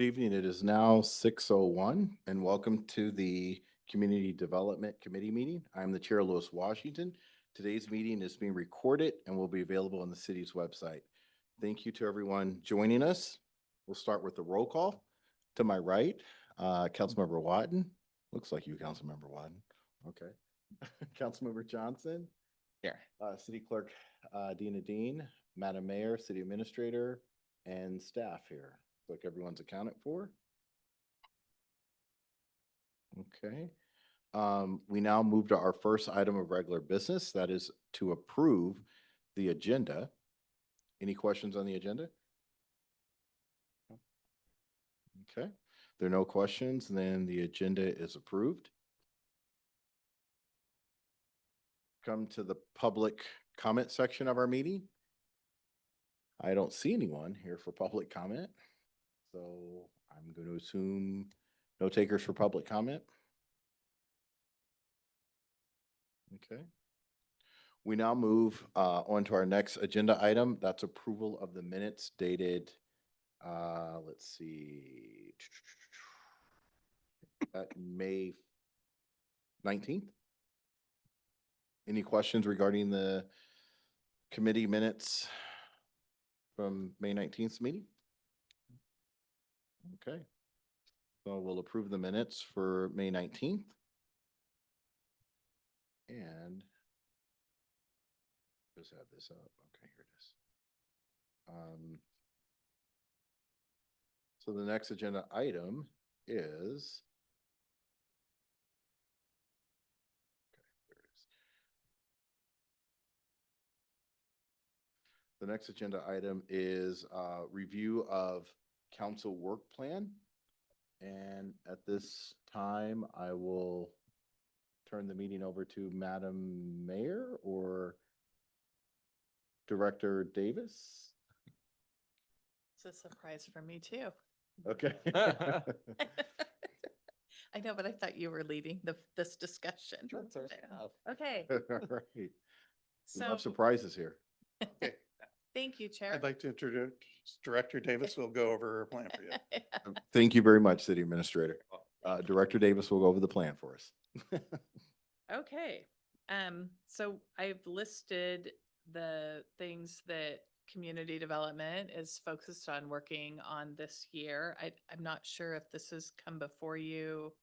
evening. It is now 6:01 and welcome to the Community Development Committee meeting. I'm the Chair, Louis Washington. Today's meeting is being recorded and will be available on the city's website. Thank you to everyone joining us. We'll start with the roll call. To my right, Councilmember Watton. Looks like you, Councilmember Watton. Okay. Councilmember Johnson. Here. City Clerk Dina Dean, Madam Mayor, City Administrator, and staff here. Like everyone's accounted for. Okay. We now move to our first item of regular business. That is to approve the agenda. Any questions on the agenda? Okay. If there are no questions, then the agenda is approved. Come to the public comment section of our meeting. I don't see anyone here for public comment, so I'm going to assume no takers for public comment. Okay. We now move on to our next agenda item. That's approval of the minutes dated, let's see, May 19th. Any questions regarding the committee minutes from May 19th meeting? Okay. So we'll approve the minutes for May 19th. And just have this up. Okay, here it is. So the next agenda item is, okay, there it is. The next agenda item is review of council work plan. And at this time, I will turn the meeting over to Madam Mayor or Director Davis. It's a surprise for me too. Okay. I know, but I thought you were leading this discussion. That's our stuff. Okay, All right. We so have surprises here. Okay, thank you, Chair. I'd like to introduce Director Davis. Will go over her plan for you. Thank you very much, City Administrator. Director Davis will go over the plan for us. Okay, so I've listed the things that community development is focused on working on this year. I'm not sure if this has come before you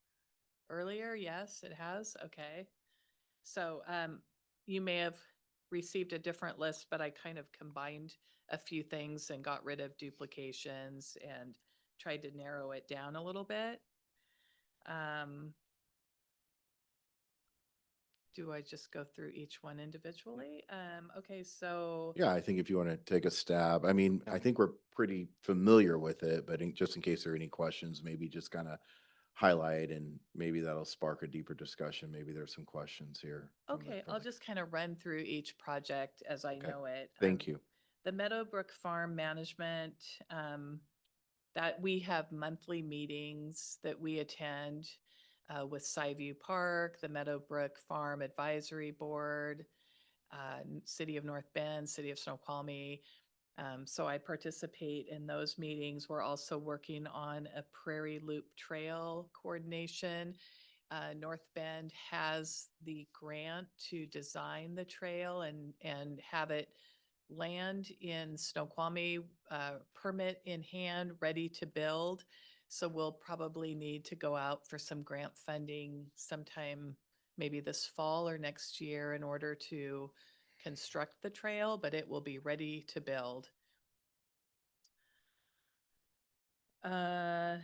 earlier. Yes, it has. Okay. So, you may have received a different list, but I kind of combined a few things and got rid of duplications and tried to narrow it down a little bit. Do I just go through each one individually? Okay, so. Yeah, I think if you want to take a stab, I mean, I think we're pretty familiar with it, but just in case there are any questions, maybe just kind of highlight and maybe that'll spark a deeper discussion. Maybe there's some questions here. Okay, I'll just kind of run through each project as I Okay. know it. Thank you. The Meadowbrook Farm Management, that we have monthly meetings that we attend with Skyview Park, the Meadowbrook Farm Advisory Board, City of North Bend, City of Snoqualmie. So I participate in those meetings. We're also working on a Prairie Loop Trail coordination. North Bend has the grant to design the trail and have it land in Snoqualmie, permit in hand, ready to build. So we'll probably need to go out for some grant funding sometime maybe this fall or next year in order to construct the trail, but it will be ready to build. The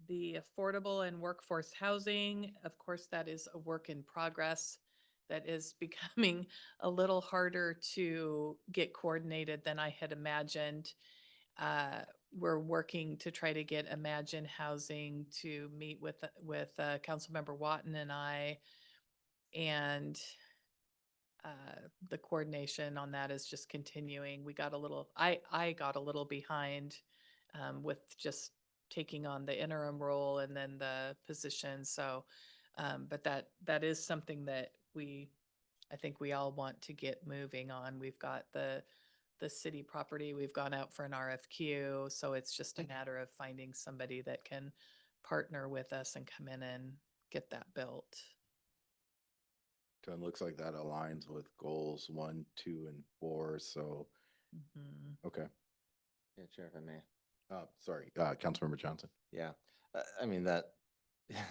affordable and workforce housing, of course, that is a work in progress that is becoming a little harder to get coordinated than I had imagined. We're working to try to get Imagine Housing to meet with Councilmember Watton and I, and the coordination on that is just continuing. We got a little, I got a little behind with just taking on the interim role and then the position. So, but that is something that I think we all want to get moving on. We've got the the city property. We've gone out for an RFQ, so it's just a matter of finding somebody that can partner with us and come in and get that built. So it looks like that aligns with goals 1, 2, and 4. So, Mhm. okay. Yeah, Chair, if I may. Sorry, Councilmember Johnson. Yeah, I mean, that,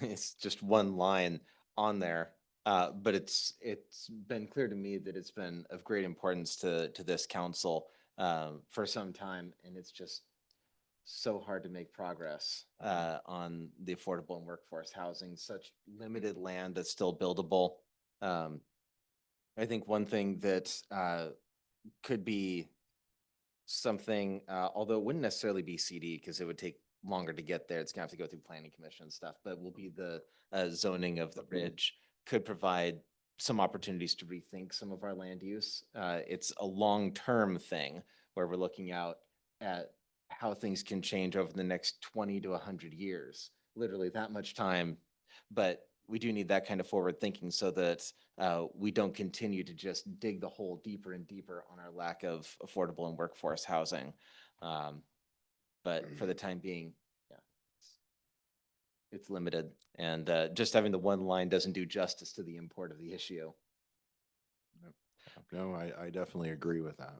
it's just one line on there. But it's been clear to me that it's been of great importance to this council for some time, and it's just so hard to make progress on the affordable and workforce housing, such limited land that's still buildable. I think one thing that could be something, although it wouldn't necessarily be CD because it would take longer to get there. It's gonna have to go through planning commission and stuff, but will be the zoning of the ridge could provide some opportunities to rethink some of our land use. It's a long-term thing where we're looking out at how things can change over the next 20 to 100 years, literally that much time. But we do need that kind of forward thinking so that we don't continue to just dig the hole deeper and deeper on our lack of affordable and workforce housing. But for the time being, yeah, it's limited, and just having the one line doesn't do justice to the import of the issue. No, I definitely agree with that.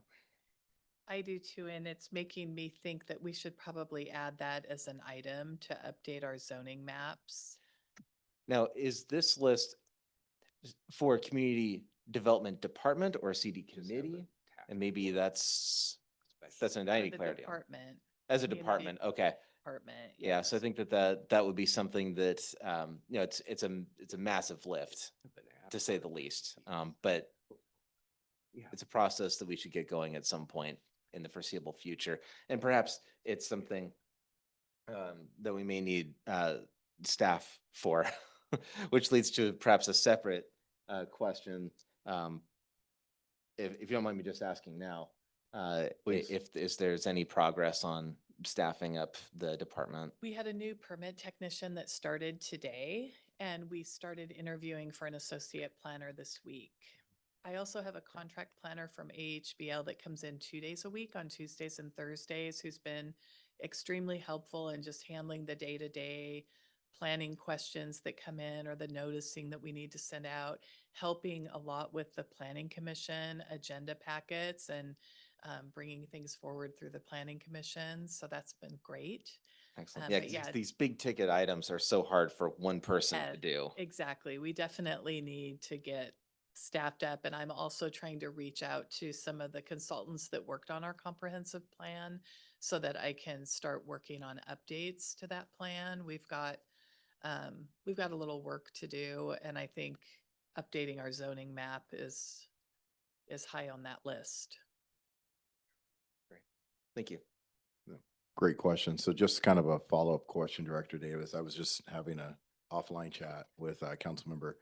I do too, and it's making me think that we should probably add that as an item to update our zoning maps. Now, is this list for community development department or CD committee? And maybe that's an For identity the clarity on. department, As a community department, okay. department, Yeah, so I yes. think that would be something that, you know, it's a massive lift, to say the least. But it's a process that we should get going at some point in the foreseeable future. And perhaps it's something that we may need staff for, which leads to perhaps a separate question. If you don't mind me just asking now, Please. if there's any progress on staffing up the department. We had a new permit technician that started today, and we started interviewing for an associate planner this week. I also have a contract planner from AHBL that comes in 2 days a week on Tuesdays and Thursdays, who's been extremely helpful in just handling the day-to-day planning questions that come in or the noticing that we need to send out, helping a lot with the planning commission agenda packets and bringing things forward through the planning commission. So that's been great. Excellent. Um, Yeah, but 'cause yeah. these big ticket items are so hard for one person to Yeah, do. exactly. We definitely need to get staffed up. And I'm also trying to reach out to some of the consultants that worked on our comprehensive plan so that I can start working on updates to that plan. We've got a little work to do, and I think updating our zoning map is high on that list. Thank you. Great question. So just kind of a follow-up question, Director Davis. I was just having a offline chat with Councilmember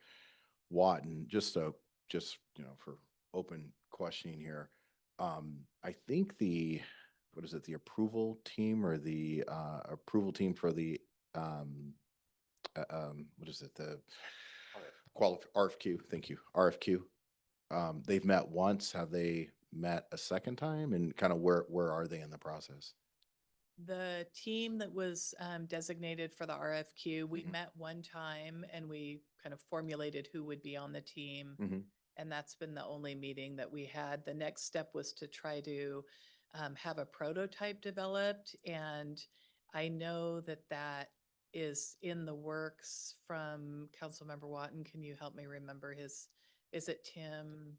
Watt, and just for open questioning here. I think what is it, the approval team or the approval team for the what is it, the RFQ, thank you, RFQ. They've met once. Have they met a second time? And kind of where are they in the process? The team that was designated for the RFQ, we Mhm. met one time and we kind of formulated who would be on the team. Mhm. And that's been the only meeting that we had. The next step was to try to have a prototype developed. And I know that that is in the works from Councilmember Watton. Can you help me remember is it Tim?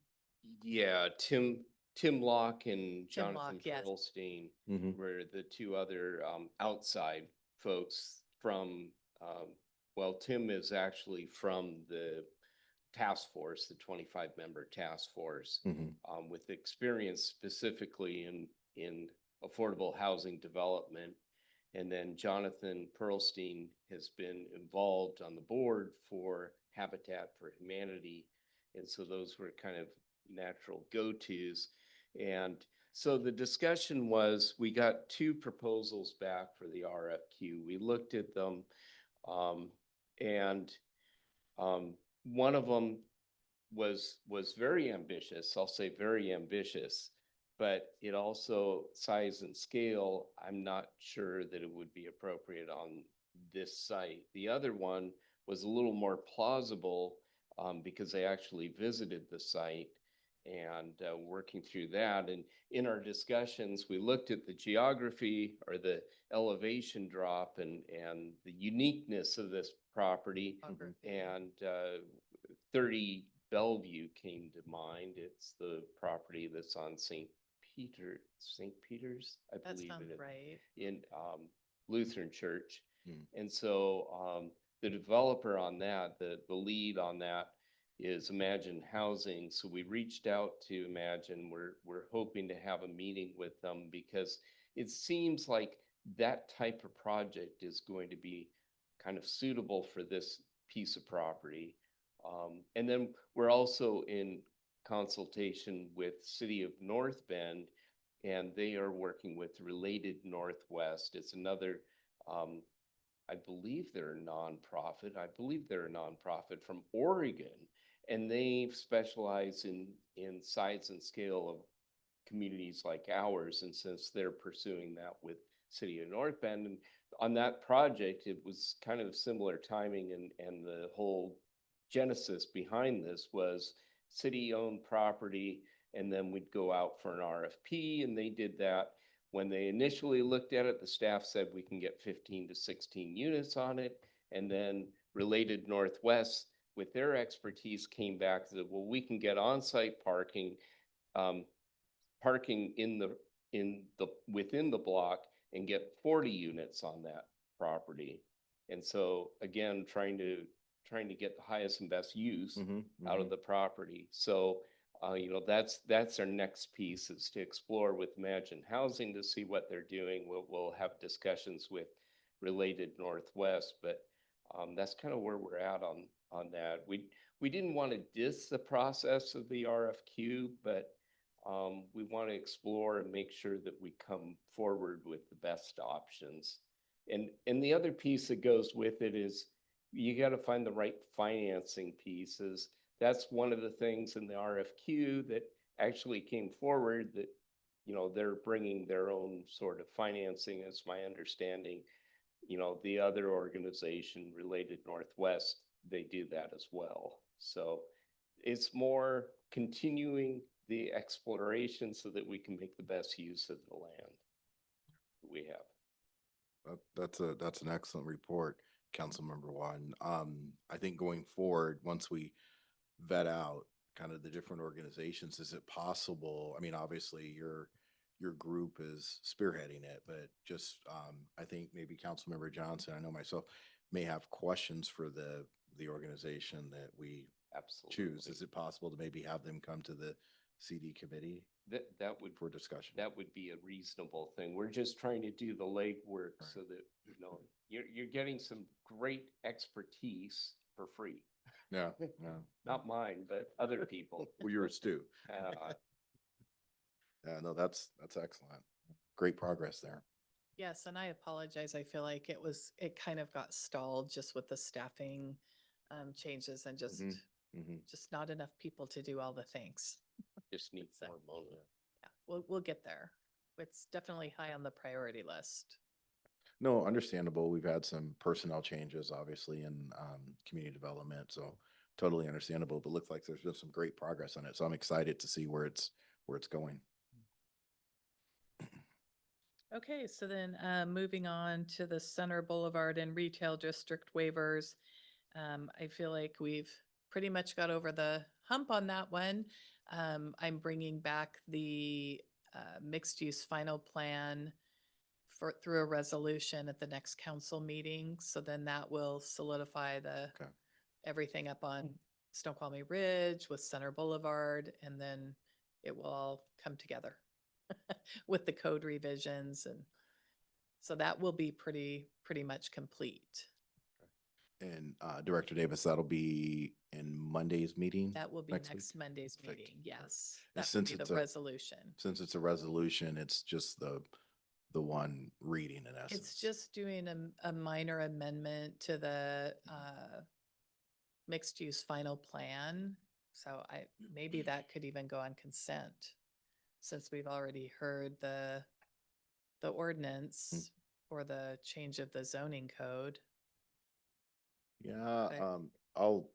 Yeah, Tim Locke and Tim Jonathan Locke, yes. Perlstein Mhm. were the two other outside folks from, well, Tim is actually from the task force, the 25-member task force, Mhm. with experience specifically in affordable housing development. And then Jonathan Perlstein has been involved on the board for Habitat for Humanity. And so those were kind of natural go-tos. And so the discussion was, we got two proposals back for the RFQ. We looked at them, and one of them was very ambitious. I'll say very ambitious. but it also size and scale, I'm not sure that it would be appropriate on this site. The other one was a little more plausible because they actually visited the site and working through that. And in our discussions, we looked at the geography or the elevation drop and the uniqueness of this property. Topography. And 30 Bellevue came to mind. It's the property that's on St. Peter's, I That believe sounds it is, right. in Lutheran Church. Hmm. And so the developer on that, the lead on that is Imagine Housing. So we reached out to Imagine. We're hoping to have a meeting with them because it seems like that type of project is going to be kind of suitable for this piece of property. And then we're also in consultation with City of North Bend, and they are working with Related Northwest. It's another, I believe they're a nonprofit. I believe they're a nonprofit from Oregon, and they specialize in size and scale of communities like ours. And since they're pursuing that with City of North Bend, and on that project, it was kind of similar timing, and the whole genesis behind this was city-owned property, and then we'd go out for an RFP, and they did that. When they initially looked at it, the staff said we can get 15 to 16 units on it, and then Related Northwest, with their expertise, came back and said, well, we can get on-site parking, parking within the block and get 40 units on that property. And so again, trying to get the highest and best use out of the property. So, that's our next piece, is to explore with Imagine Housing to see what they're doing. We'll have discussions with Related Northwest, but that's kind of where we're at on that. We didn't want to diss the process of the RFQ, but we want to explore and make sure that we come forward with the best options. And the other piece that goes with it is you got to find the right financing pieces. That's one of the things in the RFQ that actually came forward, that, they're bringing their own sort of financing, as my understanding. The other organization, Related Northwest, they do that as well. So it's more continuing the exploration so that we can make the best use of the land that we have. That's an excellent report, Councilmember Watton. I think going forward, once we vet out kind of the different organizations, is it possible? I mean, obviously your group is spearheading it, but just I think maybe Councilmember Johnson, I know myself, may have questions for the organization that we Absolutely. choose. Is it possible to maybe have them come to the CD committee That would, for discussion? that would be a reasonable thing. We're just trying to do the legwork Right. so that, you're getting some great expertise for free. Yeah, yeah. Not mine, but other people. Well, you're astute. Yeah, no, that's excellent. Great progress there. Yes, and I apologize. I feel like it kind of got stalled just with the staffing changes and just not enough people to do all the things. Just need So- more money. Yeah, we'll get there. It's definitely high on the priority list. No, understandable. We've had some personnel changes, obviously, in community development, so totally understandable. But looks like there's been some great progress on it, so I'm excited to see where it's going. Okay, so then moving on to the Center Boulevard and Retail District waivers. I feel like we've pretty much got over the hump on that one. I'm bringing back the mixed-use final plan through a resolution at the next council meeting. So then that will solidify Okay. everything up on Snoqualmie Ridge with Center Boulevard, and then it will all come together with the code revisions. And so that will be pretty much complete. And Director Davis, that'll be in Monday's meeting? That will be next next week? Monday's Perfect. meeting, yes. And That would since be it's the a- resolution. Since it's a resolution, it's just the one reading in essence. It's just doing a minor amendment to the mixed-use final plan. So maybe that could even go on consent. since we've already heard the ordinance for the change of the zoning code. Yeah, Okay. I'll,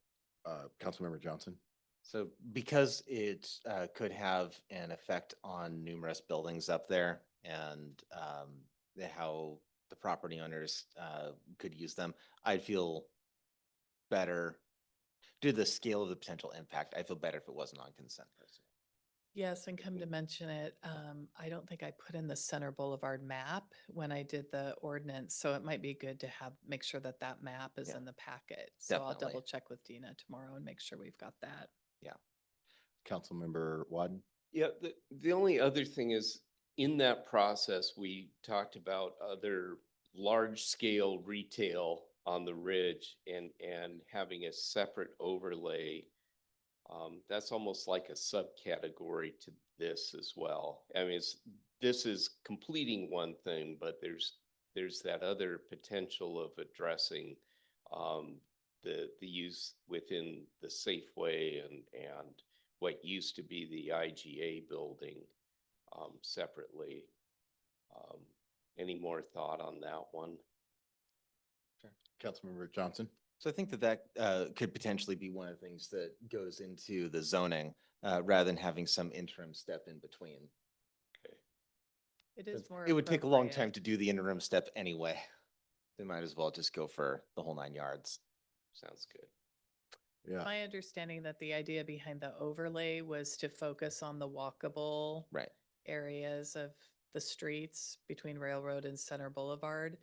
Councilmember Johnson. So because it could have an effect on numerous buildings up there and how the property owners could use them, I'd feel better due to the scale of the potential impact. I feel better if it wasn't on consent personally. Yes, and come to mention it, I don't think I put in the Center Boulevard map when I did the ordinance, so it might be good to have, make sure that that map is Yeah, in the packet. So I'll definitely. double check with Dina tomorrow and make sure we've got that. Councilmember Wadden. Yeah, the only other thing is, in that process, we talked about other large-scale retail on the ridge and having a separate overlay. That's almost like a subcategory to this as well. I mean, this is completing one thing, but there's that other potential of addressing the use within the Safeway and what used to be the IGA building separately. Any more thought on that one? Councilmember Johnson. So I think that could potentially be one of the things that goes into the zoning rather than having some interim step in between. It is more. It would take a long time appropriate. to do the interim step anyway. They might as well just go for the whole 9 yards. Sounds good. Yeah, My understanding that the idea behind the overlay was to focus on the walkable Right. areas of the streets between Railroad and Center Boulevard,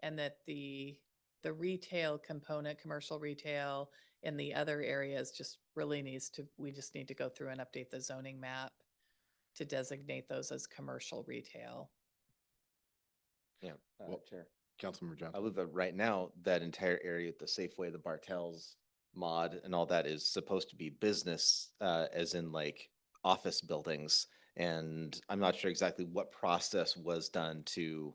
and that the retail component, commercial retail in the other areas just really needs to, we just need to go through and update the zoning map to designate those as commercial retail. Yeah. Well, Chair. Councilmember I Johnson. believe that right now, that entire area, the Safeway, the Bartels mod and all that is supposed to be business, as in like office buildings. And I'm not sure exactly what process was done to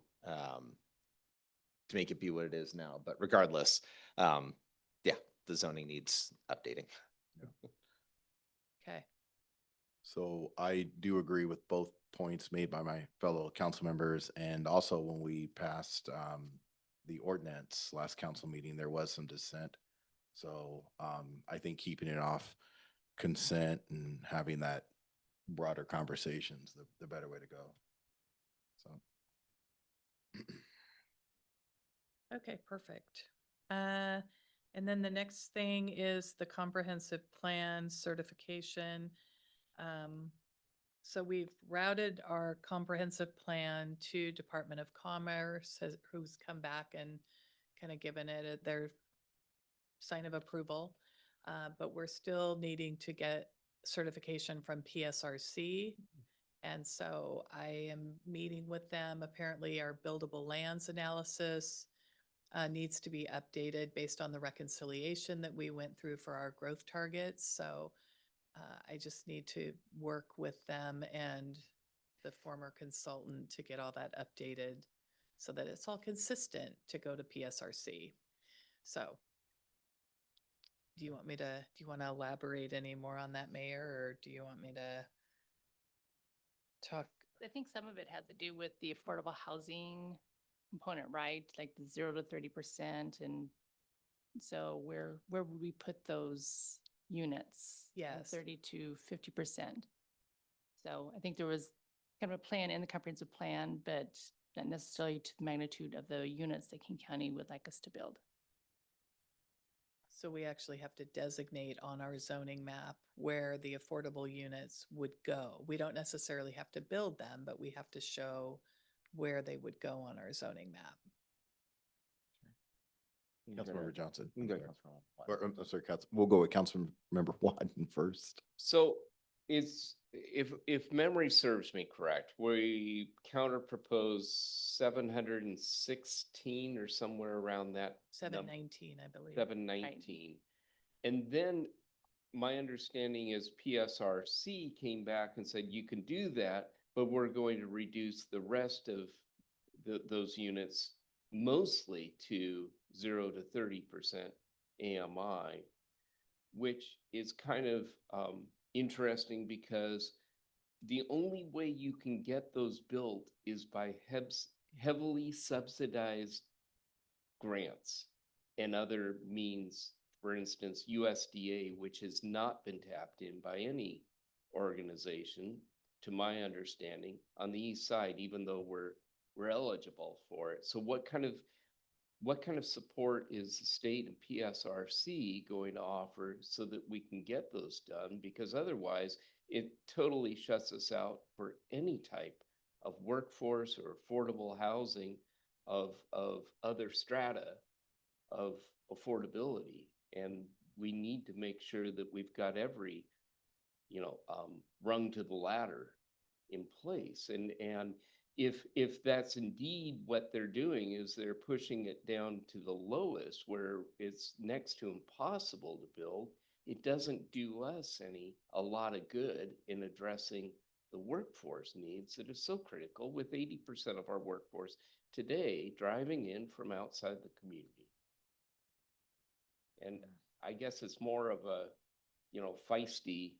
make it be what it is now, but regardless, yeah, the zoning needs updating. Okay. So I do agree with both points made by my fellow council members. And also when we passed the ordinance last council meeting, there was some dissent. So I think keeping it off consent and having that broader conversations, the better way to go. So. Okay, perfect. And then the next thing is the comprehensive plan certification. So we've routed our comprehensive plan to Department of Commerce, who's come back and kind of given it their sign of approval. But we're still needing to get certification from PSRC. And so I am meeting with them. Apparently our buildable lands analysis needs to be updated based on the reconciliation that we went through for our growth targets. So I just need to work with them and the former consultant to get all that updated so that it's all consistent to go to PSRC. So do you want to elaborate any more on that, Mayor, or do you want me to talk? I think some of it has to do with the affordable housing component, right? Like the 0 to 30%. And so where would we put those units? Yes. 30 to 50%. So I think there was kind of a plan in the comprehensive plan, but not necessarily to the magnitude of the units that King County would like us to build. So we actually have to designate on our zoning map where the affordable units would go. We don't necessarily have to build them, but we have to show where they would go on our zoning map. Councilmember Johnson. You can go, I'm sorry. Councilmember Or, Watson. I'm sorry, we'll go with Councilmember Wadden first. So if memory serves me correct, we counter proposed 716 or somewhere around that. 719, I believe. 719. And then my understanding is PSRC came back and said, you can do that, but we're going to reduce the rest of those units mostly to 0 to 30% AMI, which is kind of interesting because the only way you can get those built is by heavily subsidized grants and other means, for instance, USDA, which has not been tapped in by any organization, to my understanding, on the east side, even though we're eligible for it. So what kind of support is the state and PSRC going to offer so that we can get those done? Because otherwise, it totally shuts us out for any type of workforce or affordable housing of other strata of affordability. And we need to make sure that we've got every, rung to the ladder in place. And if that's indeed what they're doing, is they're pushing it down to the lowest where it's next to impossible to build, it doesn't do us a lot of good in addressing the workforce needs that are so critical, with 80% of our workforce today driving in from outside the community. And I guess it's more of a, feisty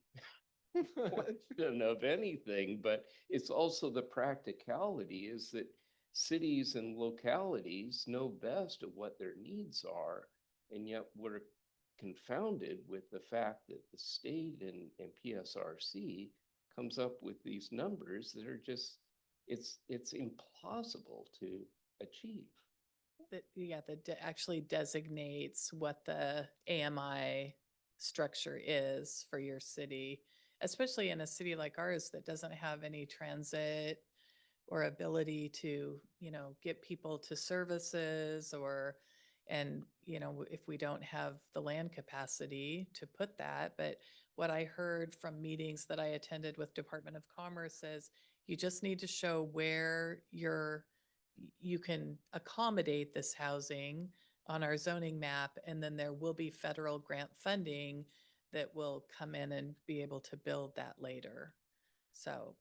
question of anything, but it's also the practicality is that cities and localities know best of what their needs are. And yet we're confounded with the fact that the state and PSRC comes up with these numbers that are just, it's impossible to achieve. That actually designates what the AMI structure is for your city, especially in a city like ours that doesn't have any transit or ability to, get people to services if we don't have the land capacity to put that. But what I heard from meetings that I attended with Department of Commerce is you just need to show where you can accommodate this housing on our zoning map, and then there will be federal grant funding that will come in and be able to build that later. So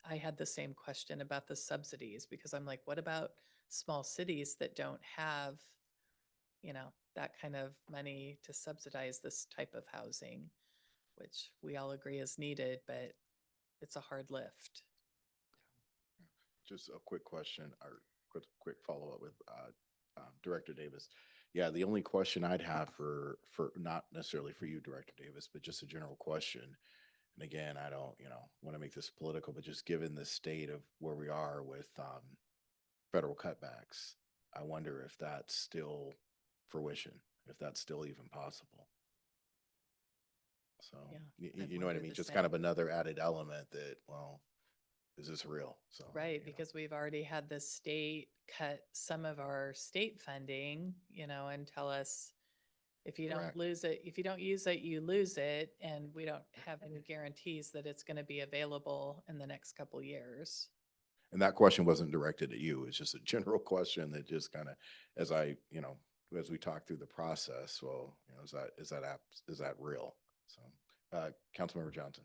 I had the same question about the subsidies, because I'm like, what about small cities that don't have, that kind of money to subsidize this type of housing, which we all agree is needed, but it's a hard lift. Just a quick question or quick follow-up with Director Davis. Yeah, the only question I'd have for not necessarily for you, Director Davis, but just a general question. And again, I don't, want to make this political, but just given the state of where we are with federal cutbacks, I wonder if that's still fruition, if that's still even possible. So, Yeah, I you know what I wonder mean? the Just same. kind of another added element that, well, is this real? So, Right, because we've already had the state cut some of our state funding, and tell us if you don't Correct. lose it, if you don't use it, you lose it. And we don't have any guarantees that it's going to be available in the next couple years. And that question wasn't directed at you. It's just a general question that just kind of, as as we talk through the process, well, is that real? So, Councilmember Johnson.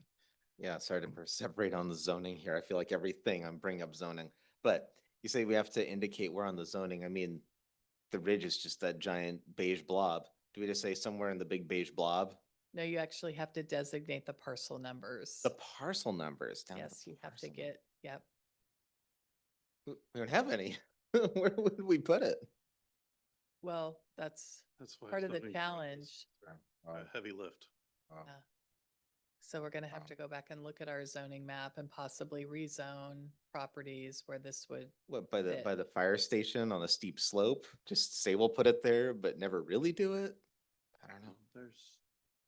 Yeah, sorry to separate on the zoning here. I feel like everything I'm bringing up zoning, but you say we have to indicate we're on the zoning. I mean, the ridge is just that giant beige blob. Do we just say somewhere in the big beige blob? No, you actually have to designate the parcel numbers. The parcel numbers down. Yes, you have to get, yep. We don't have any. Where would we put it? Well, that's That's why part of the zoning challenge. A heavy lift. Yeah. So we're gonna have Wow. to go back and look at our zoning map and possibly rezone properties where this would, What, by fit. the fire station on a steep slope? Just say we'll put it there, but never really do it? I don't know. There's,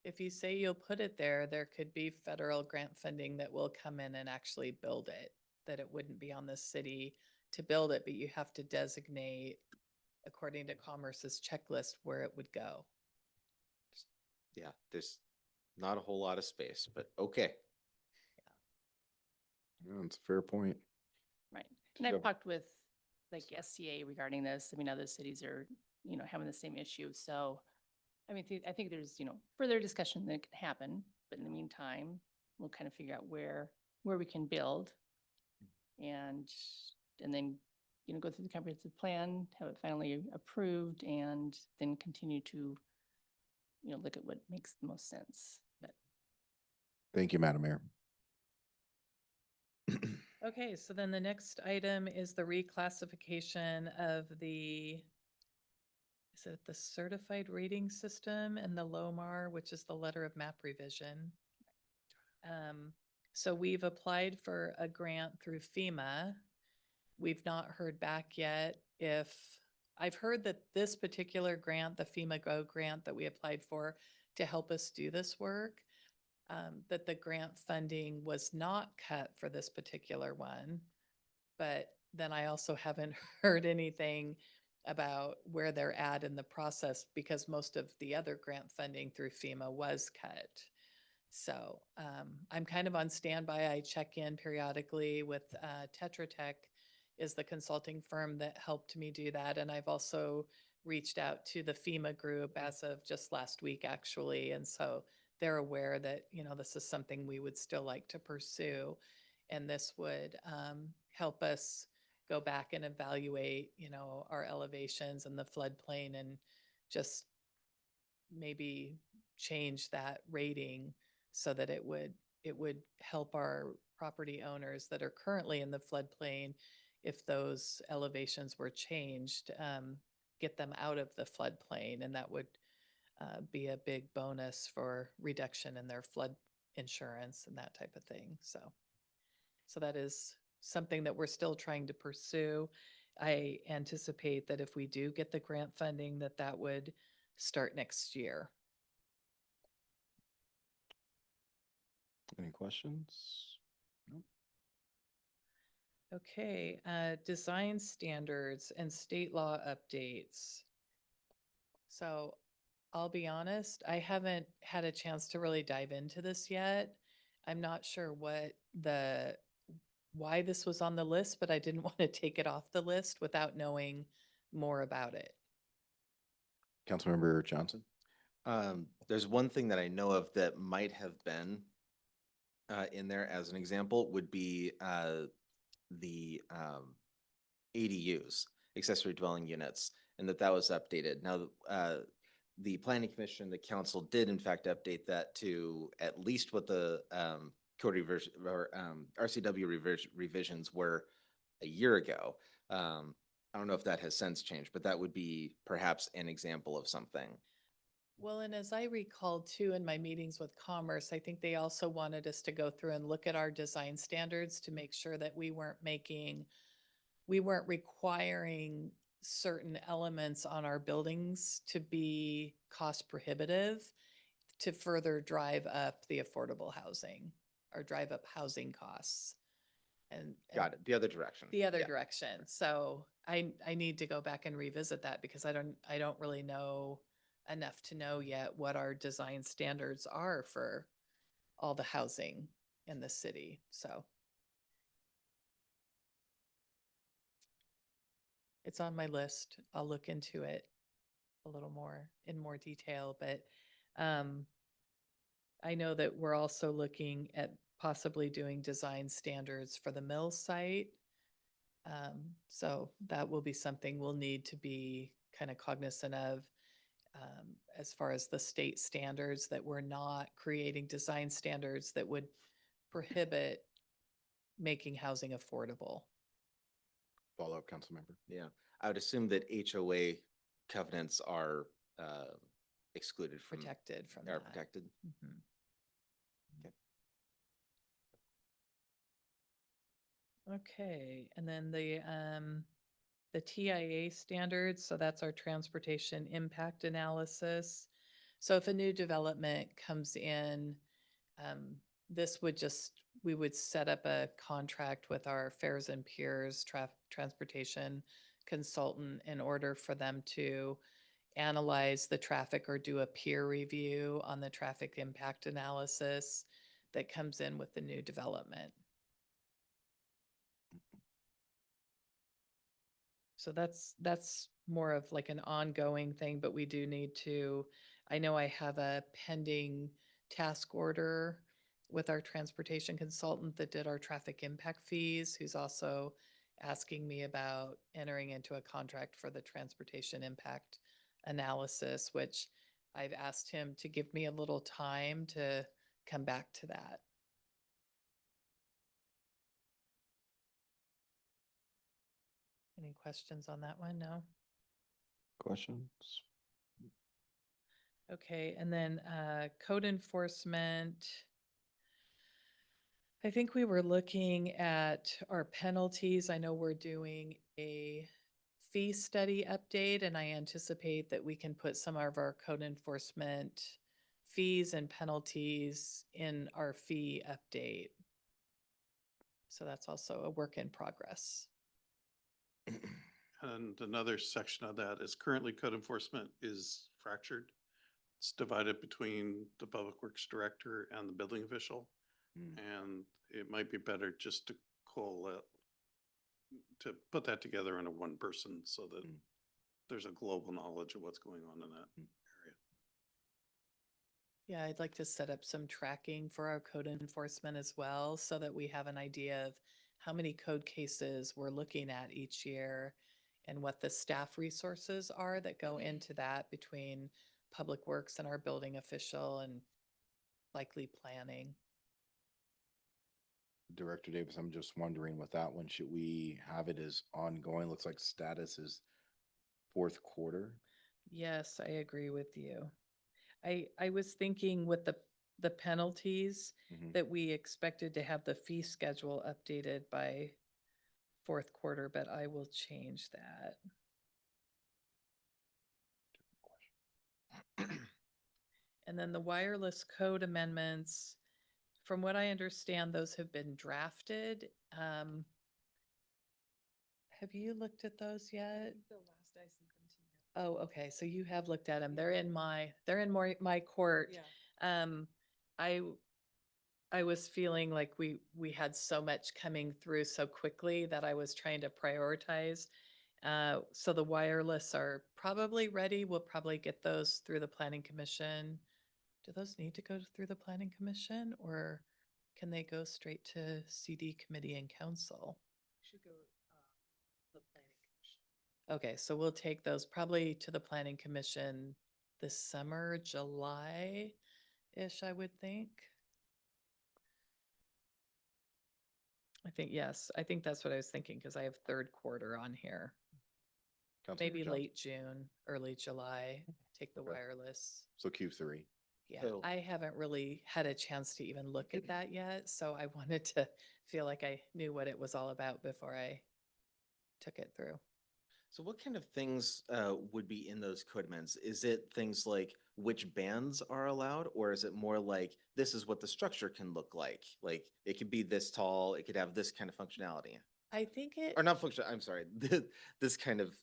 if you say you'll put it there, there could be federal grant funding that will come in and actually build it, that it wouldn't be on the city to build it, but you have to designate, according to Commerce's checklist, where it would go. Yeah, there's not a whole lot of space, but okay. Yeah, it's a fair point. Right. And So- I've talked with like SCA regarding this. I mean, other cities are, having the same issue. So, I mean, I think there's, further discussion that can happen, but in the meantime, we'll kind of figure out where we can build. And then, go through the comprehensive plan, have it finally approved, and then continue to, look at what makes the most sense. But Thank you, Madam Mayor. Okay, so then the next item is the reclassification of is it the certified rating system and the LOMAR, which is the letter of map revision. So we've applied for a grant through FEMA. We've not heard back yet I've heard that this particular grant, the FEMA Go grant that we applied for to help us do this work, that the grant funding was not cut for this particular one. But then I also haven't heard anything about where they're at in the process because most of the other grant funding through FEMA was cut. So I'm kind of on standby. I check in periodically with Tetra Tech is the consulting firm that helped me do that. And I've also reached out to the FEMA group as of just last week, actually. And so they're aware that, this is something we would still like to pursue. And this would help us go back and evaluate, our elevations and the floodplain and just maybe change that rating so that it would help our property owners that are currently in the floodplain, if those elevations were changed, get them out of the floodplain, and that would be a big bonus for reduction in their flood insurance and that type of thing. So that is something that we're still trying to pursue. I anticipate that if we do get the grant funding, that would start next year. Any questions? Okay, design standards and state law updates. So I'll be honest, I haven't had a chance to really dive into this yet. I'm not sure why this was on the list, but I didn't want to take it off the list without knowing more about it. Councilmember Johnson? There's one thing that I know of that might have been in there as an example would be the ADUs, accessory dwelling units, and that was updated. Now, the planning commission, the council did in fact update that to at least what the code revision or RCW revisions were a year ago. I don't know if that has since changed, but that would be perhaps an example of something. Well, and as I recall too, in my meetings with Commerce, I think they also wanted us to go through and look at our design standards to make sure that we weren't requiring certain elements on our buildings to be cost prohibitive to further drive up the affordable housing or drive up housing costs. And Got it. The other direction. the other Yeah. direction. So I need to go back and revisit that because I don't really know enough to know yet what our design standards are for all the housing in the city. So it's on my list. I'll look into it a little more in more detail, but I know that we're also looking at possibly doing design standards for the mill site. So that will be something we'll need to be kind of cognizant of as far as the state standards, that we're not creating design standards that would prohibit making housing affordable. Follow up, Councilmember. Yeah, I would assume that HOA covenants are excluded from. Protected from Are that. protected. Mhm. Okay, and then the TIA standards, so that's our transportation impact analysis. So if a new development comes in, we would set up a contract with our Fares and Piers transportation consultant in order for them to analyze the traffic or do a peer review on the traffic impact analysis that comes in with the new development. So that's more of like an ongoing thing, but we do need to, I know I have a pending task order with our transportation consultant that did our traffic impact fees, who's also asking me about entering into a contract for the transportation impact analysis, which I've asked him to give me a little time to come back to that. Any questions on that one? No? Questions? Okay, and then code enforcement. I think we were looking at our penalties. I know we're doing a fee study update, and I anticipate that we can put some of our code enforcement fees and penalties in our fee update. So that's also a work in progress. And another section of that is currently code enforcement is fractured. It's divided between the public works director and the building official. Mm. And it might be better just to call it, to put that together into one person so that Mm. there's a global knowledge of what's going on in that area. Yeah, I'd like to set up some tracking for our code enforcement as well, so that we have an idea of how many code cases we're looking at each year and what the staff resources are that go into that between Public Works and our building official and likely planning. Director Davis, I'm just wondering with that one, should we have it as ongoing? Looks like status is fourth quarter. Yes, I agree with you. I was thinking with the penalties Mhm. that we expected to have the fee schedule updated by fourth quarter, but I will change that. And then the wireless code amendments, from what I understand, those have been drafted. Have you looked at those yet? Oh, okay, so you have looked at them. They're in my court. Um, I, I was feeling like we had so much coming through so quickly that I was trying to prioritize. So the wireless are probably ready. We'll probably get those through the planning commission. Do those need to go through the planning commission, or can they go straight to CD committee and council? Should go, the planning commission. Okay, so we'll take those probably to the planning commission this summer, July-ish, I would think. I think, yes, I think that's what I was thinking, because I have third quarter on here. Councilmember Maybe Johnson? late June, early July, take the Okay. wireless. So Q3. Yeah, So- I haven't really had a chance to even look at that yet, so I wanted to feel like I knew what it was all about before I took it through. So what kind of things would be in those code amendments? Is it things like which bands are allowed, or is it more like this is what the structure can look like? Like it could be this tall, it could have this kind of functionality, I think it. or not function. I'm sorry, this kind of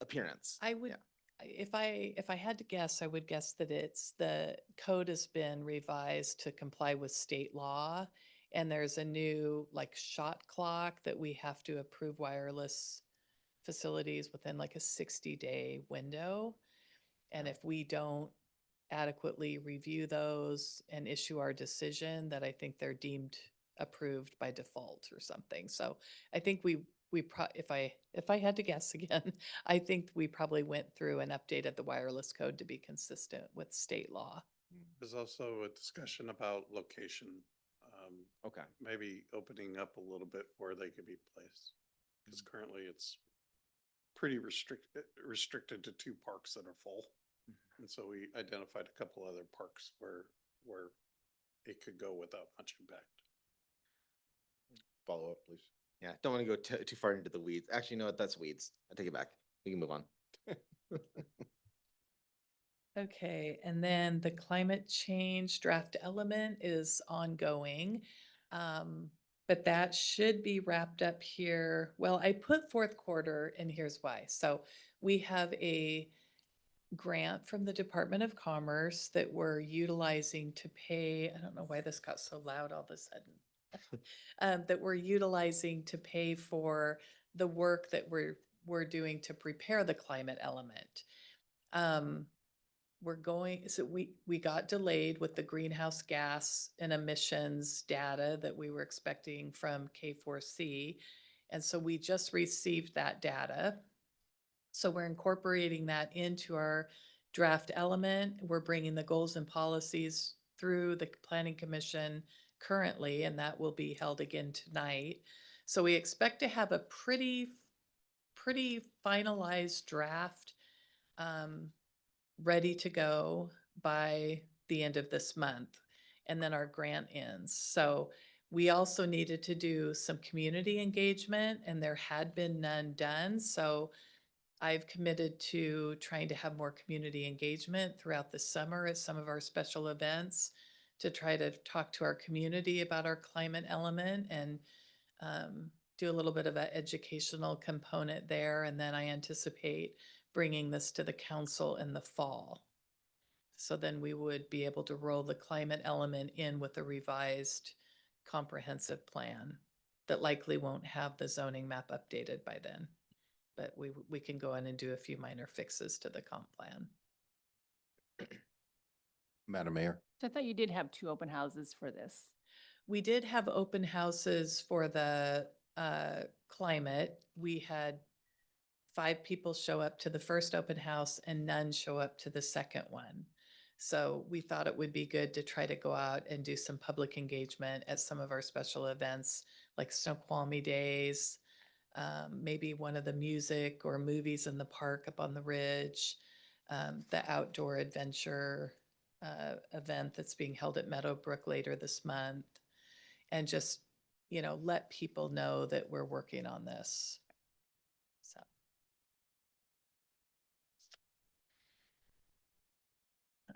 appearance. I would, Yeah. if I had to guess, I would guess that it's the code has been revised to comply with state law. And there's a new like shot clock that we have to approve wireless facilities within like a 60-day window. And if we don't adequately review those and issue our decision, that I think they're deemed approved by default or something. So I think if I had to guess again, I think we probably went through and updated the wireless code to be consistent with state law. There's also a discussion about location, Okay. maybe opening up a little bit where they could be placed. Because currently it's pretty restricted to 2 parks that are full. And so we identified a couple other parks where it could go without much impact. Follow up, please. Yeah, don't want to go too far into the weeds. Actually, you know what? That's weeds. I take it back. We can move on. Okay, and then the climate change draft element is ongoing. But that should be wrapped up here. Well, I put fourth quarter, and here's why. So we have a grant from the Department of Commerce that we're utilizing to pay, I don't know why this got so loud all of a sudden. That we're utilizing to pay for the work that we're doing to prepare the climate element. So we got delayed with the greenhouse gas and emissions data that we were expecting from K4C. And so we just received that data. So we're incorporating that into our draft element. We're bringing the goals and policies through the planning commission currently, and that will be held again tonight. So we expect to have a pretty pretty finalized draft ready to go by the end of this month. And then our grant ends. So we also needed to do some community engagement and there had been none done. So I've committed to trying to have more community engagement throughout the summer at some of our special events to try to talk to our community about our climate element and do a little bit of an educational component there. And then I anticipate bringing this to the council in the fall. So then we would be able to roll the climate element in with a revised comprehensive plan that likely won't have the zoning map updated by then. But we can go in and do a few minor fixes to the comp plan. Madam Mayor. So I thought you did have 2 open houses for this. We did have open houses for the climate. We had 5 people show up to the first open house and none show up to the second one. So we thought it would be good to try to go out and do some public engagement at some of our special events like Snoqualmie Days, maybe one of the music or movies in the park up on the ridge, the outdoor adventure event that's being held at Meadowbrook later this month, and just, let people know that we're working on this. So.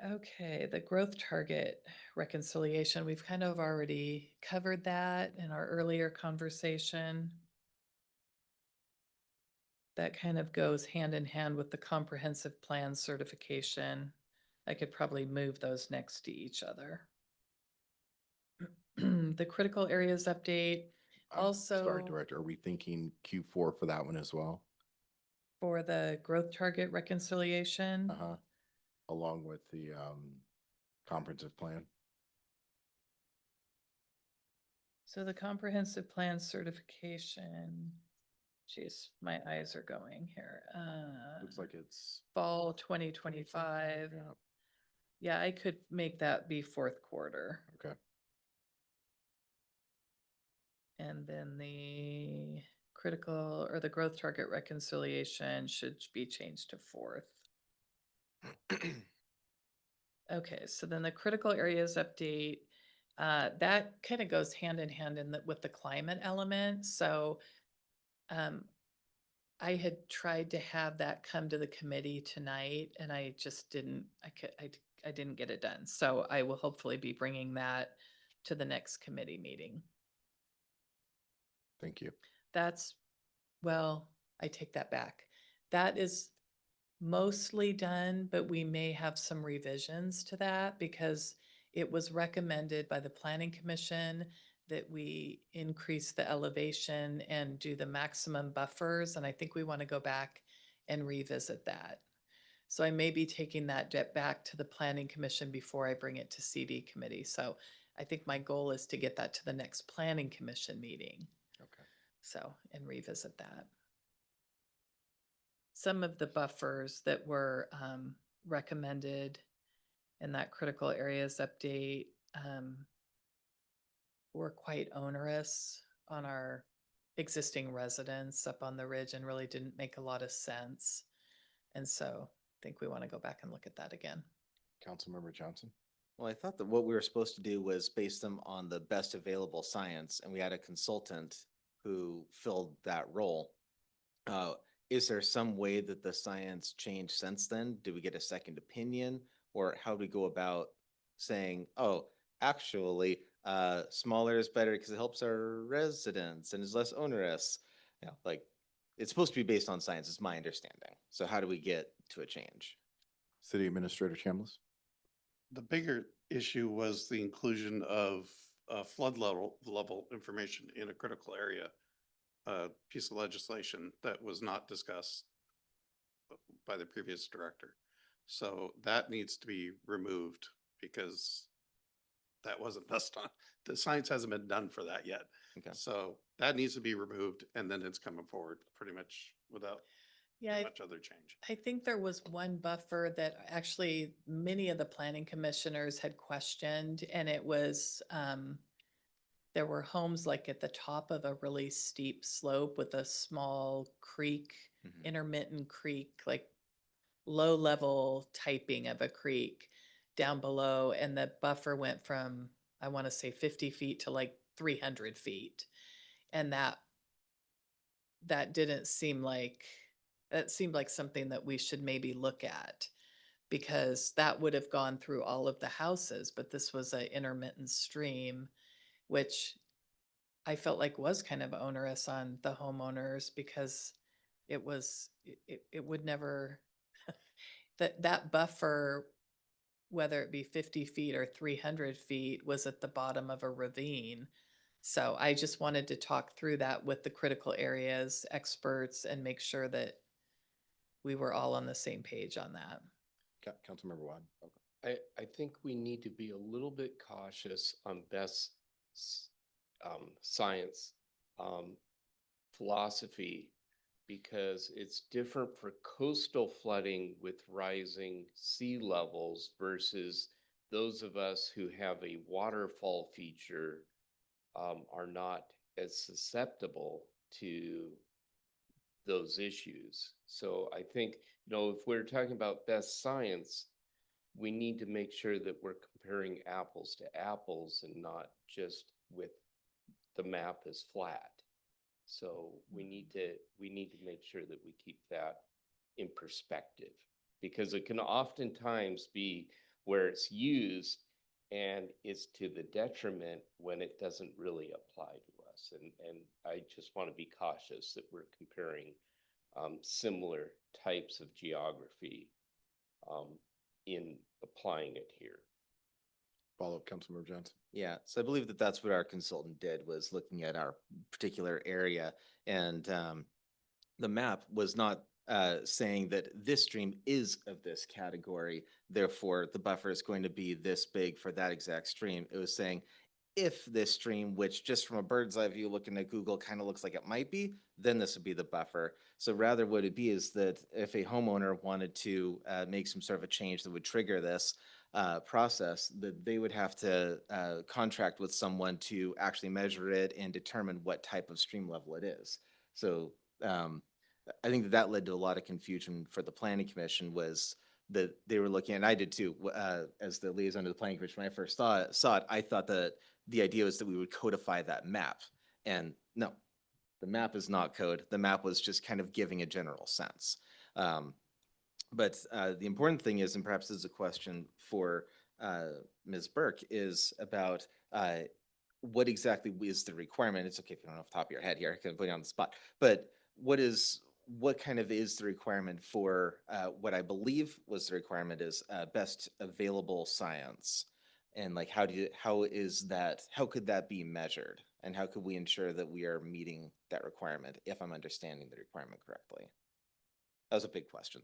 Okay, the growth target reconciliation, we've kind of already covered that in our earlier conversation. That kind of goes hand in hand with the comprehensive plan certification. I could probably move those next to each other. The critical areas update, Sorry, also Director, are we thinking Q4 for that one as well? for the growth target reconciliation. Along with the comprehensive plan? So the comprehensive plan certification, geez, my eyes are going here. Looks like it's Fall 2025. yeah, Yeah, I could make that be fourth quarter. okay. And then the critical or the growth target reconciliation should be changed to fourth. Okay, so then the critical areas update, that kind of goes hand in hand with the climate element. So I had tried to have that come to the committee tonight and I just didn't, I didn't get it done. So I will hopefully be bringing that to the next committee meeting. Thank you. Well, I take that back. That is mostly done, but we may have some revisions to that because it was recommended by the Planning Commission that we increase the elevation and do the maximum buffers. And I think we want to go back and revisit that. So I may be taking that back to the Planning Commission before I bring it to CD committee. So I think my goal is to get that to the next Planning Commission meeting. Okay. So, and revisit that. Some of the buffers that were recommended in that critical areas update were quite onerous on our existing residents up on the ridge and really didn't make a lot of sense. And so I think we want to go back and look at that again. Councilmember Johnson? Well, I thought that what we were supposed to do was base them on the best available science, and we had a consultant who filled that role. Is there some way that the science changed since then? Did we get a second opinion? Or how do we go about saying, oh, actually, smaller is better because it helps our residents and is less onerous? Like, it's supposed to be based on science, is my understanding. So how do we get to a change? City Administrator Chambliss? The bigger issue was the inclusion of flood level information in a critical area piece of legislation that was not discussed by the previous director. So that needs to be removed because that wasn't done. The science hasn't been done for that yet. Okay. So that needs to be removed and then it's coming forward pretty much without much other change. I think there was one buffer that actually many of the planning commissioners had questioned, and it was there were homes like at the top of a really steep slope with a small creek Mhm. intermittent creek, like low level typing of a creek down below. And the buffer went from, I want to say 50 feet to like 300 feet. And that didn't seem like, that seemed like something that we should maybe look at, because that would have gone through all of the houses, but this was an intermittent stream, which I felt like was kind of onerous on the homeowners, because it would never, that buffer, whether it be 50 feet or 300 feet, was at the bottom of a ravine. So I just wanted to talk through that with the critical areas experts and make sure that we were all on the same page on that. Councilmember Wad. I think we need to be a little bit cautious on science philosophy, because it's different for coastal flooding with rising sea levels versus those of us who have a waterfall feature are not as susceptible to those issues. So I think, if we're talking about best science, we need to make sure that we're comparing apples to apples and not just with the map is flat. So we need to make sure that we keep that in perspective, because it can oftentimes be where it's used and it's to the detriment when it doesn't really apply to us. And I just want to be cautious that we're comparing similar types of geography in applying it here. Follow up, Councilmember Johnson. Yeah, so I believe that that's what our consultant did, was looking at our particular area. And the map was not saying that this stream is of this category, therefore the buffer is going to be this big for that exact stream. It was saying, if this stream, which just from a bird's eye view looking at Google kind of looks like it might be, then this would be the buffer. So rather what it'd be is that if a homeowner wanted to make some sort of a change that would trigger this process, that they would have to contract with someone to actually measure it and determine what type of stream level it is. So I think that led to a lot of confusion for the planning commission, was that they were looking, and I did too, as the liaison to the planning commission. When I first saw it, I thought that the idea was that we would codify that map. And no, the map is not code. The map was just kind of giving a general sense. But the important thing is, and perhaps this is a question for Ms. Burke, is about what exactly is the requirement. It's okay if you don't know off the top of your head here, I can put you on the spot. But what kind of is the requirement for what I believe was the requirement is best available science? And like, how could that be measured? And how could we ensure that we are meeting that requirement, if I'm understanding the requirement correctly? That was a big question.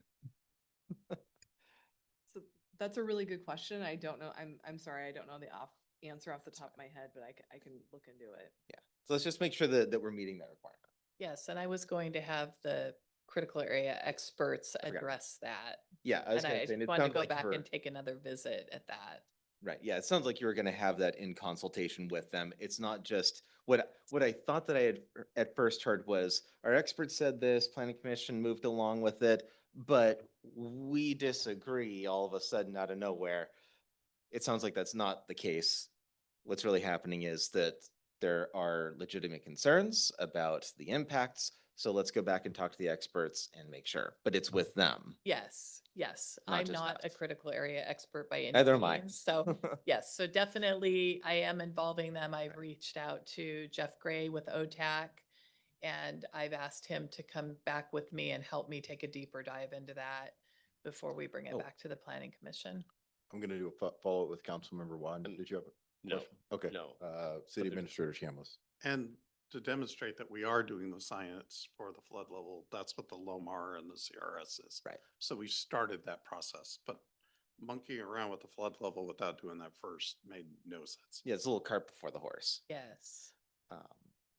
So that's a really good question. I don't know. I'm sorry. I don't know the answer off the top of my head, but I can look into it. Yeah. So let's just make sure that we're meeting that requirement. Yes, and I was going to have the critical area experts forgot. address that. Yeah, I was And gonna I say, and it wanted to sounds go like back we're- and take another visit at that. Right. Yeah, it sounds like you were going to have that in consultation with them. It's not just what I thought that I had at first heard was our experts said this, planning commission moved along with it, but we disagree all of a sudden out of nowhere. It sounds like that's not the case. What's really happening is that there are legitimate concerns about the impacts. So let's go back and talk to the experts and make sure, but it's with them. Yes, yes. Not I'm just not a us. critical area expert by any Neither am I. means. So yes, so definitely I am involving them. I've reached out to Jeff Gray with OTAC, and I've asked him to come back with me and help me take a deeper dive into that before we bring it Oh. back to the planning commission. I'm going to do a follow-up with Councilmember Wad. Did you have a No, question? Okay. no. City Other- Administrator Chambliss. And to demonstrate that we are doing the science for the flood level, that's what the LOMAR and the CRS is. Right. So we started that process, but monkeying around with the flood level without doing that first made no sense. Yeah, it's a little cart before the horse. Yes. Um,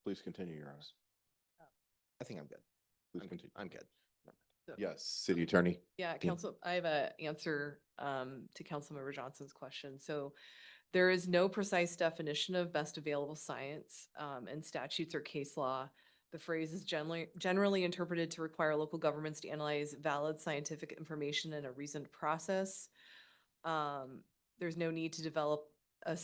Please continue, Your Honor. I think I'm good. Please I'm- continue. I'm good. Yes, City Attorney. Yeah, Dean. Council, I have a answer to Councilmember Johnson's question. So there is no precise definition of best available science in statutes or case law. The phrase is generally interpreted to require local governments to analyze valid scientific information in a reasoned process. There's no need to develop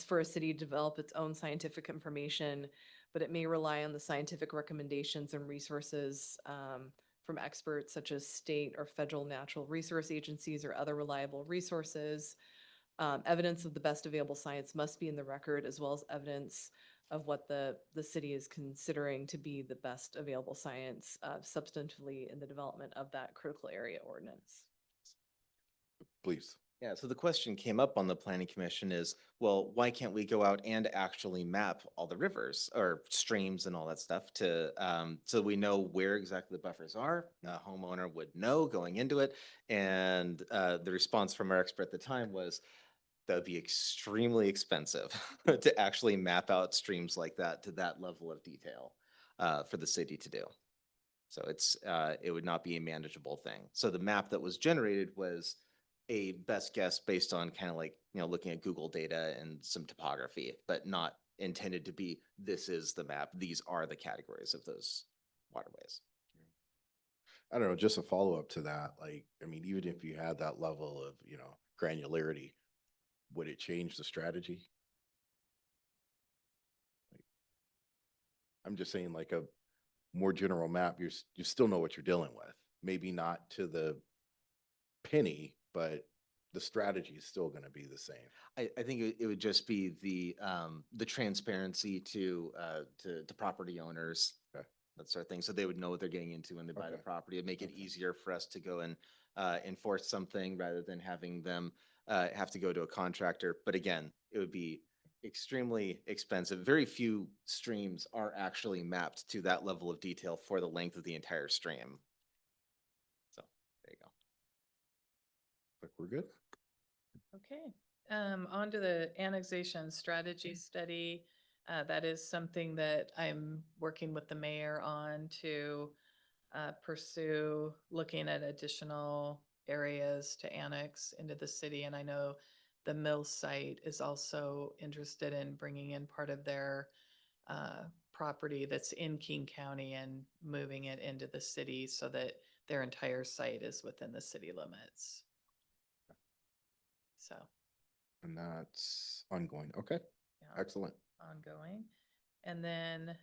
for a city to develop its own scientific information, but it may rely on the scientific recommendations and resources from experts such as state or federal natural resource agencies or other reliable resources. Evidence of the best available science must be in the record, as well as evidence of what the city is considering to be the best available science substantively in the development of that critical area ordinance. Please. Yeah, so the question came up on the planning commission is, well, why can't we go out and actually map all the rivers or streams and all that stuff to, so we know where exactly the buffers are? A homeowner would know going into it. And the response from our expert at the time was, that would be extremely expensive to actually map out streams like that to that level of detail for the city to do. So it would not be a manageable thing. So the map that was generated was a best guess based on kind of like, looking at Google data and some topography, but not intended to be, this is the map. These are the categories of those waterways. I don't know, just a follow-up to that, like, I mean, even if you had that level of, granularity, would it change the strategy? Like, I'm just saying like a more general map, you still know what you're dealing with. Maybe not to the penny, but the strategy is still gonna be the same. I think it would just be the transparency to property owners. Okay. That sort of thing, so they would know what they're getting into when they buy the Okay. property. It'd make it Okay. easier for us to go and enforce something rather than having them have to go to a contractor. But again, it would be extremely expensive. Very few streams are actually mapped to that level of detail for the length of the entire stream. So there you go. Like, we're good? Okay, on to the annexation strategy study. That is something that I'm working with the mayor on to pursue, looking at additional areas to annex into the city. And I know the mill site is also interested in bringing in part of their property that's in King County and moving it into the city so that their entire site is within the city limits. So, And that's ongoing. Okay, yeah, excellent. ongoing. And then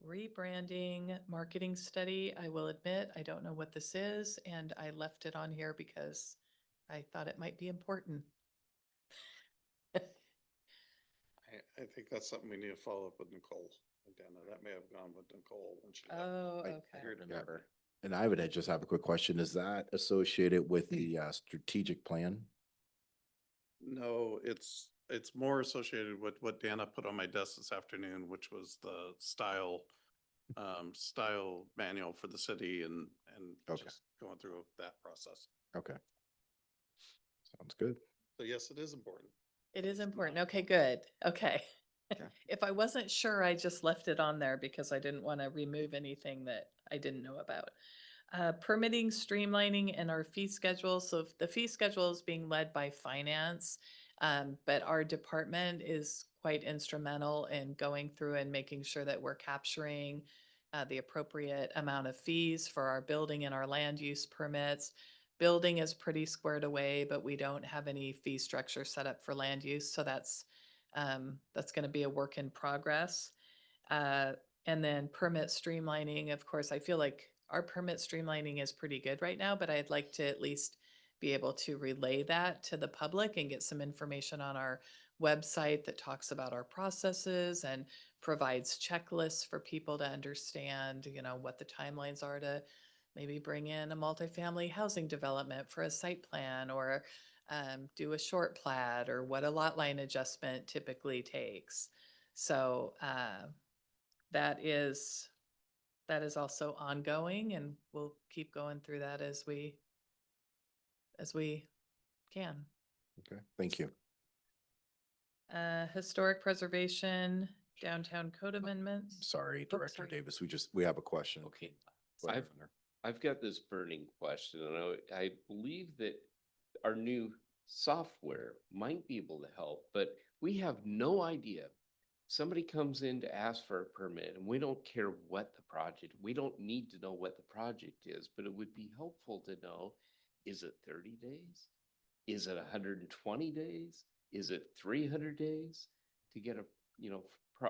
rebranding marketing study. I will admit, I don't know what this is, and I left it on here because I thought it might be important. I think that's something we need to follow up with Nicole. Dana, that may have gone with Nicole when she left. Oh, I- okay. Remember. And I would just have a quick question. Is that associated with the strategic plan? No, it's more associated with what Dana put on my desk this afternoon, which was the style manual for the city and Okay. just going through that process. Okay. Sounds good. So yes, it is important. It is important. Okay, good. Okay. Okay. If I wasn't sure, I just left it on there because I didn't want to remove anything that I didn't know about. Permitting, streamlining, and our fee schedule. So the fee schedule is being led by finance, but our department is quite instrumental in going through and making sure that we're capturing the appropriate amount of fees for our building and our land use permits. Building is pretty squared away, but we don't have any fee structure set up for land use. So that's going to be a work in progress. And then permit streamlining, of course, I feel like our permit streamlining is pretty good right now, but I'd like to at least be able to relay that to the public and get some information on our website that talks about our processes and provides checklists for people to understand, what the timelines are to maybe bring in a multifamily housing development for a site plan or do a short plat or what a lot line adjustment typically takes. So that is also ongoing, and we'll keep going through that as we can. Okay, thank you. Historic preservation, downtown code amendments. Sorry, Oh, Director sorry. Davis, we have a question. Okay, Go ahead, Hunter. I've got this burning question, and I believe that our new software might be able to help, but we have no idea. somebody comes in to ask for a permit and we don't care what the project, we don't need to know what the project is, but it would be helpful to know, is it 30 days? Is it 120 days? Is it 300 days to get a,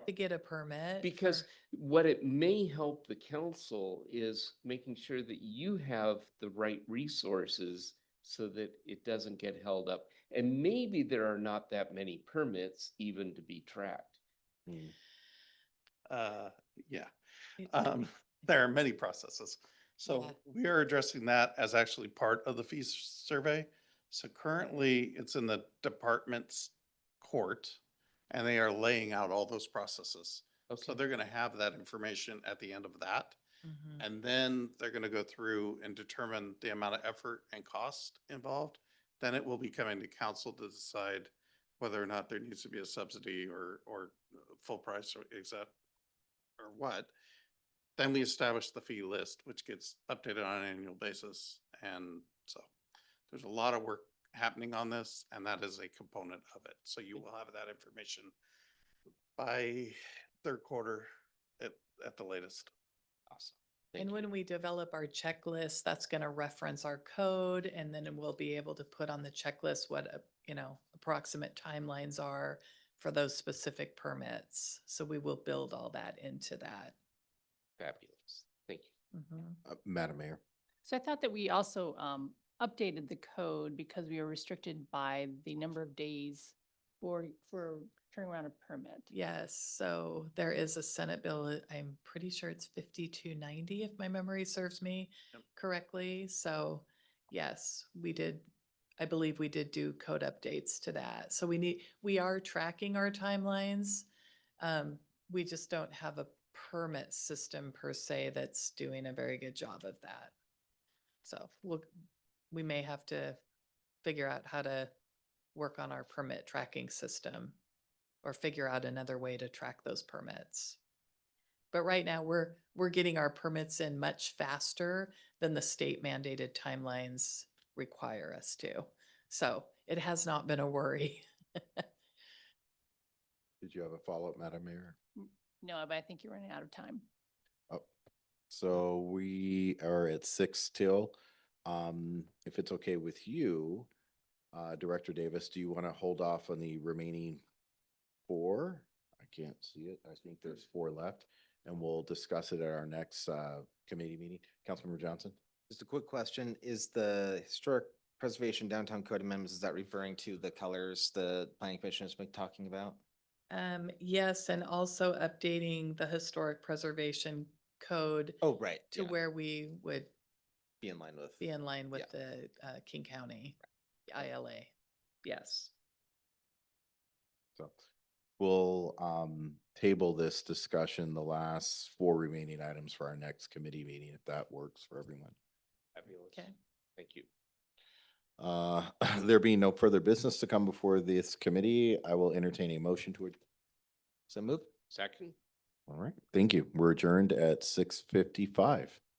To get a permit. because for- what it may help the council is making sure that you have the right resources so that it doesn't get held up. And maybe there are not that many permits even to be tracked. Yeah. it- There are many processes. So Yeah. we are addressing that as actually part of the fee survey. So currently it's in the department's court and they are laying out all those processes. So Okay. they're gonna have that information at the end of that. Mhm. And then they're gonna go through and determine the amount of effort and cost involved. Then it will be coming to council to decide whether or not there needs to be a subsidy or full price or exact or what. Then we establish the fee list, which gets updated on an annual basis. And so there's a lot of work happening on this, and that is a component of it. So you will have that information by third quarter at the latest. Awesome. Thank And you. when we develop our checklist, that's gonna reference our code, and then we'll be able to put on the checklist what, approximate timelines are for those specific permits. So we will build all that into that. Fabulous. Thank you. Mhm. Madam Mayor. So I thought that we also updated the code because we were restricted by the number of days for turning around a permit. Yes, so there is a Senate bill, I'm pretty sure it's 5290 if my memory serves me Yep. correctly. So yes, I believe we did do code updates to that. So we are tracking our timelines. We just don't have a permit system per se that's doing a very good job of that. So we may have to figure out how to work on our permit tracking system or figure out another way to track those permits. But right now, we're getting our permits in much faster than the state mandated timelines require us to. So it has not been a worry. Did you have a follow-up, Madam Mayor? No, but I think you're running out of time. Oh, so we are at 6 till. If it's okay with you, Director Davis, do you want to hold off on the remaining 4? I can't see it. I think there's 4 left, and we'll discuss it at our next committee meeting. Councilmember Johnson? Just a quick question, is the historic preservation downtown code amendments, is that referring to the colors the planning commission has been talking about? Yes, and also updating the historic preservation code Oh, right. to yeah, where we would Be in line with. be in line with Yeah. the King County ILA. Yes. So we'll table this discussion, the last 4 remaining items for our next committee meeting, if that works for everyone. Fabulous. Okay. Thank you. There being no further business to come before this committee, I will entertain a motion to it. So move. Second? All right, thank you. We're adjourned at 6:55.